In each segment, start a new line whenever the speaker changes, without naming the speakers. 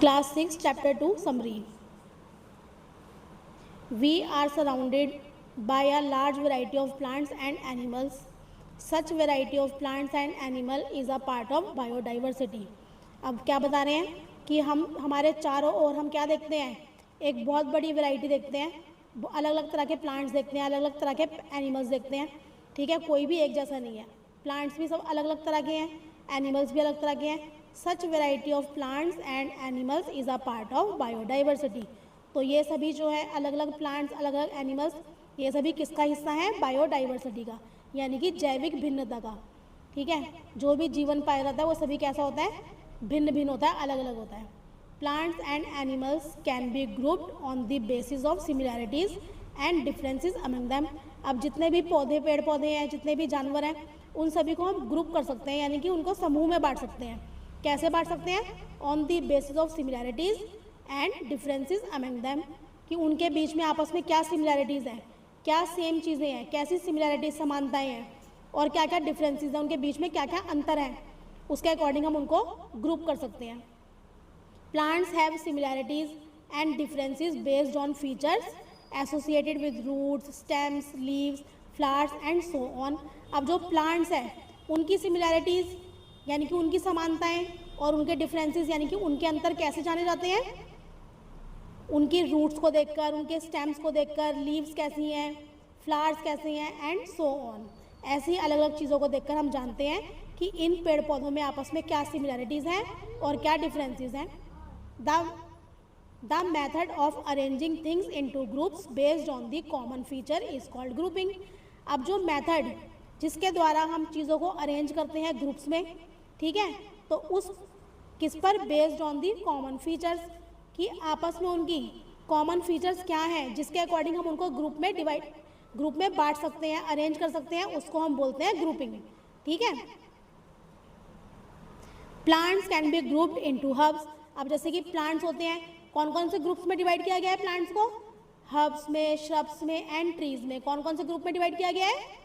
Class 6, Chapter 2, Summary. We are surrounded by a large variety of plants and animals. Such variety of plants and animal is a part of biodiversity. अब क्या बता रहे हैं कि हम हमारे चारों ओर हम क्या देखते हैं, एक बहुत बड़ी वैरायटी देखते हैं, अलग अलग तरह के प्लांट्स देखते हैं, अलग अलग तरह के एनिमल्स देखते हैं. ठीक है, कोई भी एक जैसा नहीं है. प्लांट्स भी सब अलग अलग तरह के हैं, एनिमल्स भी अलग तरह के हैं. Such variety of plants and animals is a part of biodiversity. तो ये सभी जो है अलग अलग प्लांट्स, अलग अलग एनिमल्स, ये सभी किसका हिस्सा है? बायोडाइवर्सिटी का, यानी कि जैविक भिन्नता का. ठीक है, जो भी जीवन पाया जाता है वो सभी कैसा होता है? भिन्न भिन्न होता है, अलग अलग होता है. Plants and animals can be grouped on the basis of similarities and differences among them. अब जितने भी पौधे, पेड़ पौधे हैं, जितने भी जानवर हैं, उन सभी को हम ग्रुप कर सकते हैं, यानी कि उनको समूह में बांट सकते हैं. कैसे बांट सकते हैं? On the basis of similarities and differences among them, कि उनके बीच में आपस में क्या सिमिलैरिटीज़ हैं, क्या सेम चीज़ें हैं, कैसी सिमिलैरिटीज समानताएं हैं, और क्या क्या डिफरेंसेस हैं, उनके बीच में क्या क्या अंतर है, उसके अकॉर्डिंग हम उनको ग्रुप कर सकते हैं. Plants have similarities and differences based on features associated with roots, stems, leaves, flowers and so on. अब जो प्लांट्स हैं उनकी सिमिलैरिटीज़ यानी कि उनकी समानताएं, और उनके डिफरेंसेस यानी कि उनके अंतर कैसे जाने जाते हैं? उनकी रूट्स को देखकर, उनके स्टेम्स को देखकर, लीव्स कैसी हैं, फ्लावर्स कैसे हैं एंड सो ऑन. ऐसी अलग अलग चीज़ों को देखकर हम जानते हैं कि इन पेड़ पौधों में आपस में क्या सिमिलैरिटीज़ हैं और क्या डिफरेंसेस हैं. The method of arranging things into groups based on the common feature is called grouping. अब जो मेथड जिसके द्वारा हम चीज़ों को अरेंज करते हैं ग्रुप्स में, ठीक है, तो उस किस पर? Based on the common features, कि आपस में उनकी कॉमन फीचर्स क्या हैं जिसके अकॉर्डिंग हम उनको ग्रुप में बांट सकते हैं, अरेंज कर सकते हैं, उसको हम बोलते हैं ग्रुपिंग. ठीक है. Plants can be grouped into herbs. अब जैसे कि प्लांट्स होते हैं, कौन कौन से ग्रुप्स में डिवाइड किया गया है प्लांट्स को? हब्स में, श्रब्स में एंड ट्रीज में. कौन कौन से ग्रुप में डिवाइड किया गया है?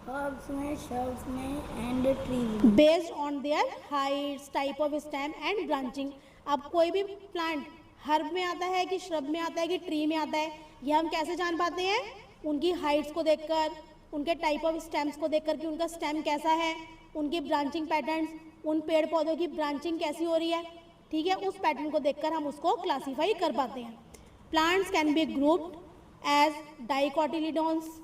हर्ब्स में, श्रब्स में and trees.
Based on there Heights, type of stem and branching. अब कोई भी प्लांट हर्ब में आता है कि श्रब में आता है कि ट्री में आता है, ये हम कैसे जान पाते हैं? उनकी हाइट्स को देखकर, उनके टाइप ऑफ स्टेम्स को देखकर कि उनका स्टेम कैसा है, उनकी ब्रांचिंग पैटर्न्स, उन पेड़ पौधों की ब्रांचिंग कैसी हो रही है. ठीक है, उस पैटर्न को देखकर हम उसको क्लासीफाई कर पाते हैं. Plants can be grouped as dicotyledons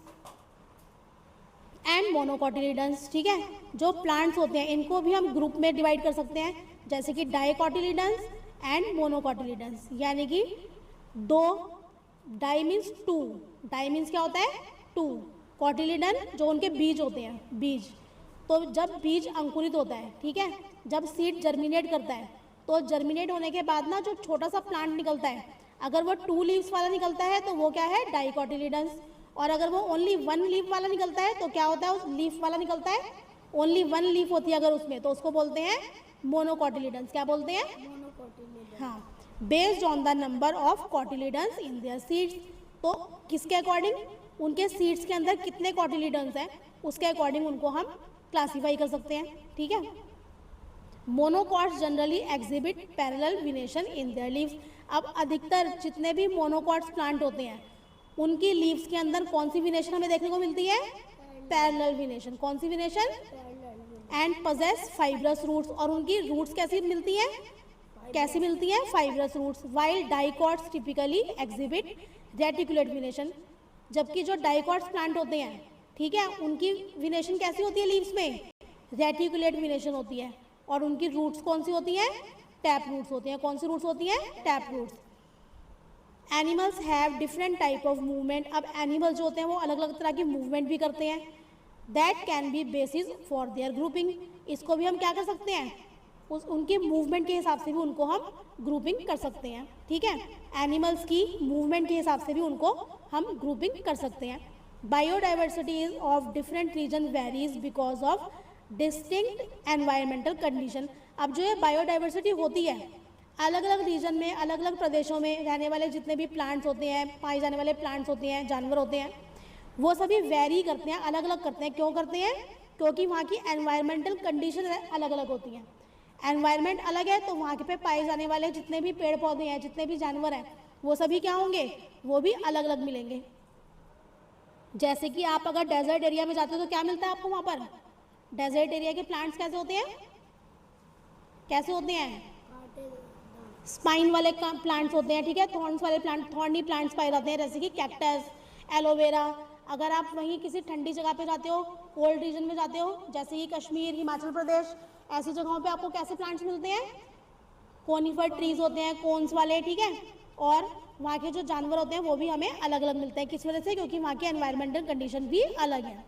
and monocotyledons. ठीक है, जो प्लांट्स होते हैं इनको भी हम ग्रुप में डिवाइड कर सकते हैं, जैसे कि डाइकोटिलीडन्स एंड मोनोकोटिलीडन्स, यानी कि दो. Di means two, di means क्या होता है? टू. कोटिलीडन जो उनके बीज होते हैं, बीज. तो जब बीज अंकुरित होता है, ठीक है, जब सीड जर्मिनेट करता है, तो जर्मिनेट होने के बाद ना जो छोटा सा प्लांट निकलता है, अगर वो 2 लीव्स वाला निकलता है तो वो क्या है? डाइकोटिलीडन्स. और अगर वो ओनली 1 लीफ वाला निकलता है तो क्या होता है? उस लीफ वाला निकलता है, ओनली 1 लीफ होती है अगर उसमें, तो उसको बोलते हैं मोनोकोटिलीडन्स. क्या बोलते हैं?
मोनोकोटिलीडन.
हाँ. Based on the number of cotyledons in their seeds. तो किसके अकॉर्डिंग? उनके सीड्स के अंदर कितने कोटिलीडन्स हैं, उसके अकॉर्डिंग उनको हम क्लासीफाई कर सकते हैं. ठीक है. Monocots generally exhibit parallel विनेशन in their leaves. अब अधिकतर जितने भी मोनोकॉट्स प्लांट होते हैं उनकी लीव्स के अंदर कौन सी विनेशन हमें देखने को मिलती है? Parallel venation. कौन सी venation? And possess fibrous roots. और उनकी रूट्स कैसी मिलती हैं? कैसी मिलती हैं? Fibrous roots. While dicots typically exhibit reticulate venation. जबकि जो डाइकॉट्स प्लांट होते हैं, ठीक है, उनकी विनेशन कैसी होती है लीव्स में? रेटिकुलेट विनेशन होती है. और उनकी रूट्स कौन सी होती हैं? टैप रूट्स होती हैं. कौन सी रूट्स होती हैं? Tap roots. Animals have different type of movement. अब एनिमल्स जो होते हैं वो अलग अलग तरह की मूवमेंट भी करते हैं. That can be basis for their grouping. इसको भी हम क्या कर सकते हैं? उनके मूवमेंट के हिसाब से भी उनको हम ग्रुपिंग कर सकते हैं. ठीक है, एनिमल्स की मूवमेंट के हिसाब से भी उनको हम ग्रुपिंग कर सकते हैं. Biodiversity of different region varies because of distinct environmental condition. अब जो ये बायोडाइवर्सिटी होती है, अलग अलग रीजन में, अलग अलग प्रदेशों में रहने वाले जितने भी प्लांट्स होते हैं, पाए जाने वाले प्लांट्स होते हैं, जानवर होते हैं, वो सभी वेरी करते हैं, अलग अलग करते हैं. क्यों करते हैं? क्योंकि वहाँ की एनवायरमेंटल कंडीशन अलग अलग होती हैं. एनवायरनमेंट अलग है तो वहाँ के पे पाए जाने वाले जितने भी पेड़ पौधे हैं, जितने भी जानवर हैं, वो सभी क्या होंगे, वो भी अलग अलग मिलेंगे। जैसे कि आप अगर डेजर्ट एरिया में जाते हो तो क्या मिलता है आपको वहाँ पर, डेजर्ट एरिया के प्लांट्स कैसे होते हैं, कैसे होते हैं, स्पाइन वाले प्लांट्स होते हैं, ठीक है, थॉर्न्स वाले प्लांट, थॉर्नी प्लांट्स पाए जाते हैं, जैसे कि कैक्टस, एलोवेरा। अगर आप वहीं किसी ठंडी जगह पे जाते हो, कोल्ड रीजन में जाते हो, जैसे कि कश्मीर, हिमाचल प्रदेश, ऐसी जगहों पे आपको कैसे प्लांट्स मिलते हैं, कोनिफर ट्रीज होते हैं, कोन्स वाले, ठीक है। और वहाँ के जो जानवर होते हैं वो भी हमें अलग अलग मिलते हैं, किस वजह से, क्योंकि वहाँ के एनवायरमेंटल कंडीशन भी अलग है।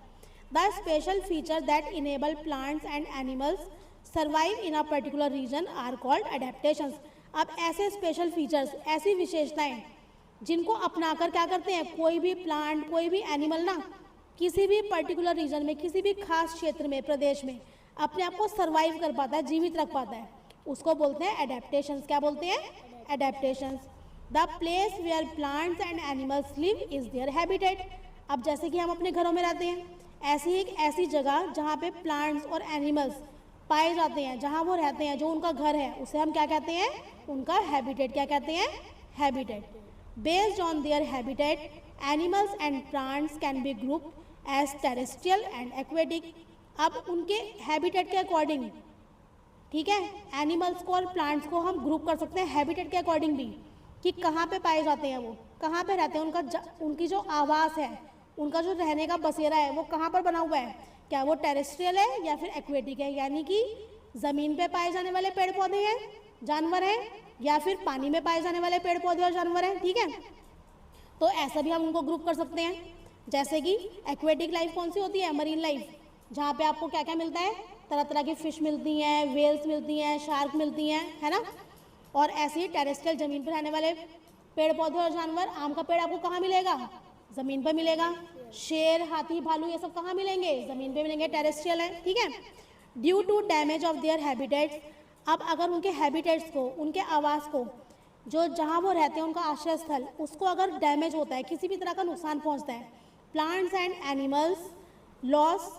The special feature that enable plants and animals survive in a particular region are called adaptations. अब ऐसे स्पेशल फीचर्स, ऐसी विशेषताएं जिनको अपनाकर क्या करते हैं, कोई भी प्लांट, कोई भी एनिमल ना किसी भी पर्टिकुलर रीजन में, किसी भी खास क्षेत्र में, प्रदेश में अपने आप को सर्वाइव कर पाता है, जीवित रख पाता है, उसको बोलते हैं एडेप्टेशंस। क्या बोलते हैं, adaptations. The place where plants and animals live is their habitat. अब जैसे कि हम अपने घरों में रहते हैं, ऐसी जगह जहाँ पे प्लांट्स और एनिमल्स पाए जाते हैं, जहाँ वो रहते हैं, जो उनका घर है, उसे हम क्या कहते हैं, उनका हैबिटेट। क्या कहते हैं, habitat. Based on their habitat animals and plants can be grouped as terrestrial and aquatic. अब उनके हैबिटेट के अकॉर्डिंग, ठीक है, एनिमल्स को और प्लांट्स को हम ग्रुप कर सकते हैं हैबिटेट के अकॉर्डिंग भी, कि कहाँ पे पाए जाते हैं, वो कहाँ पे रहते हैं, उनकी जो आवास है, उनका जो रहने का बसेरा है, वो कहाँ पर बना हुआ है, क्या वो टेरेस्ट्रियल है या फिर एक्वेटिक है, यानी कि ज़मीन पे पाए जाने वाले पेड़ पौधे हैं, जानवर हैं, या फिर पानी में पाए जाने वाले पेड़ पौधे और जानवर हैं, ठीक है। तो ऐसा भी हम उनको ग्रुप कर सकते हैं। जैसे कि एक्वेटिक लाइफ कौन सी होती है, मरीन लाइफ, जहाँ पे आपको क्या क्या मिलता है, तरह तरह की फिश मिलती हैं, वेल्स मिलती हैं, शार्क मिलती हैं, है ना। और ऐसे ही टेरेस्ट्रियल, ज़मीन पर रहने वाले पेड़ पौधे और जानवर, आम का पेड़ आपको कहाँ मिलेगा, ज़मीन पर मिलेगा। शेर, हाथी, भालू, ये सब कहाँ मिलेंगे, ज़मीन पे मिलेंगे, टेरेस्ट्रियल है, ठीक है। Due to damage of their habitats, अब अगर उनके हैबिटेट्स को, उनके आवास को, जो जहाँ वो रहते हैं, उनका आश्रय स्थल, उसको अगर डैमेज होता है, किसी भी तरह का नुकसान पहुँचता है, plants and animals loss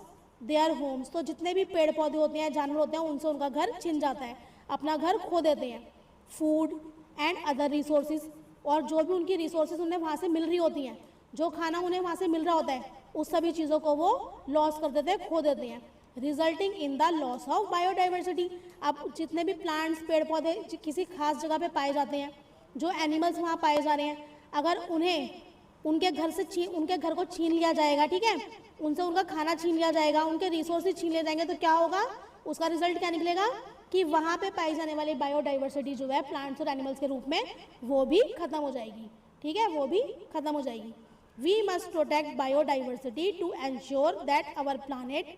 their homes, तो जितने भी पेड़ पौधे होते हैं, जानवर होते हैं, उनसे उनका घर छिन जाता है, अपना घर खो देते हैं। फूड एंड अदर रिसोर्सेज, और जो भी उनकी रिसोर्सेज उन्हें वहाँ से मिल रही होती हैं, जो खाना उन्हें वहाँ से मिल रहा होता है, उस सभी चीज़ों को वो लॉस कर देते हैं, खो देते हैं, resulting in the loss of biodiversity. अब जितने भी प्लांट्स, पेड़ पौधे किसी खास जगह पे पाए जाते हैं, जो एनिमल्स वहाँ पाए जा रहे हैं, अगर उन्हें उनके घर को छीन लिया जाएगा, ठीक है, उनसे उनका खाना छीन लिया जाएगा, उनके रिसोर्सेज छीन लिए जाएंगे, तो क्या होगा, उसका रिजल्ट क्या निकलेगा, कि वहाँ पे पाई जाने वाली बायोडाइवर्सिटी जो है प्लांट्स और एनिमल्स के रूप में, वो भी खत्म हो जाएगी, ठीक है, वो भी खत्म हो जाएगी। We must protect biodiversity to ensure that our planet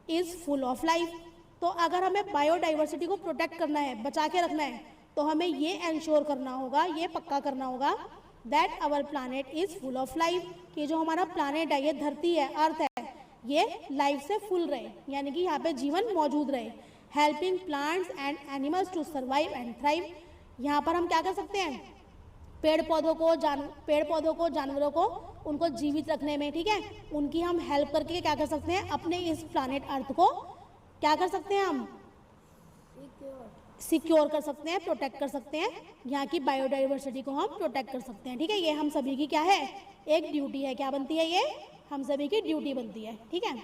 is full of life. तो अगर हमें बायोडाइवर्सिटी को प्रोटेक्ट करना है, बचा के रखना है, तो हमें ये एंश्योर करना होगा, ये पक्का करना होगा that our planet is full of life, कि जो हमारा प्लानेट है, ये धरती है, अर्थ है, ये लाइफ से फुल रहे, यानी कि यहाँ पे जीवन मौजूद रहे। Helping plants and animals to survive and thrive, यहाँ पर हम क्या कर सकते हैं, पेड़ पौधों को, जानवरों को, उनको जीवित रखने में, ठीक है, उनकी हम हेल्प करके क्या कर सकते हैं, अपने इस प्लानेट अर्थ को क्या कर सकते हैं, हम सिक्योर कर सकते हैं, प्रोटेक्ट कर सकते हैं, यहाँ की बायोडाइवर्सिटी को हम प्रोटेक्ट कर सकते हैं, ठीक है। ये हम सभी की क्या है, एक ड्यूटी है, क्या बनती है, ये हम सभी की ड्यूटी बनती है, ठीक है।